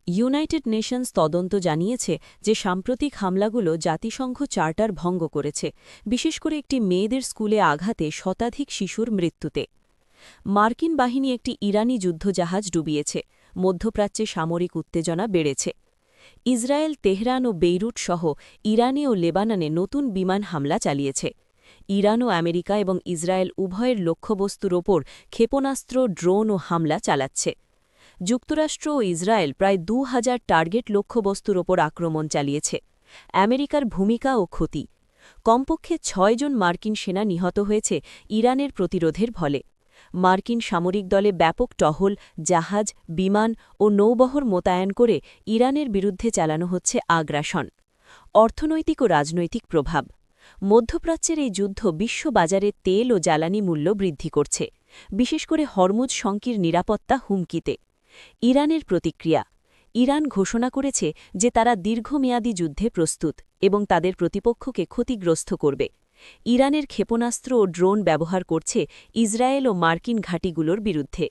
United Nations তদন্ত জানিয়েছে যে সাম্প্রতিক হামলাগুলো জাতিসংঘ চার্টার ভঙ্গ করেছে, বিশেষ করে একটি মেয়েদের স্কুলে আঘাতে শতাধিক শিশুর মৃত্যুতে। মার্কিন বাহিনী একটি ইরানি যুদ্ধজাহাজ ডুবিয়েছে, মধ্যপ্রাচ্যে সামরিক উত্তেজনা বেড়েছে। ইসরায়েল তেহরান ও বেইরুট সহ ইরানে ও লেবাননে নতুন বিমান হামলা চালিয়েছে। ইরান ও আমেরিকা এবং ইসরায়েল উভয়ের লক্ষ্যবস্তুর ওপর ক্ষেপণাস্ত্র, ড্রোন ও হামলা চালাচ্ছে। যুক্তরাষ্ট্র ও ইসরায়েল প্রায় ২,০০০ টার্গেট লক্ষ্যবস্তুর ওপর আক্রমণ চালিয়েছে। আমেরিকার ভূমিকা ও ক্ষতি: কমপক্ষে ৬ জন মার্কিন সেনা নিহত হয়েছে ইরানের প্রতিরোধের ফলে। মার্কিন সামরিক দলে ব্যাপক টহল, জাহাজ, বিমান ও নৌবহর মোতায়েন করে ইরানের বিরুদ্ধে চালানো হচ্ছে আগ্রাসন। অর্থনৈতিক ও রাজনৈতিক প্রভাব: মধ্যপ্রাচ্যের এই যুদ্ধ বিশ্ববাজারে তেল ও জ্বালানি মূল্য বৃদ্ধি করছে, বিশেষ করে হরমুজ সংকির নিরাপত্তা হুমকিতে। ইরানের প্রতিক্রিয়া: ইরান ঘোষণা করেছে যে তারা দীর্ঘমেয়াদী যুদ্ধে প্রস্তুত এবং তাদের প্রতিপক্ষকে ক্ষতিগ্রস্ত করবে। ইরানের ক্ষেপণাস্ত্র ও ড্রোন ব্যবহার করছে ইসরায়েল ও মার্কিন ঘাঁটিগুলোর বিরুদ্ধে।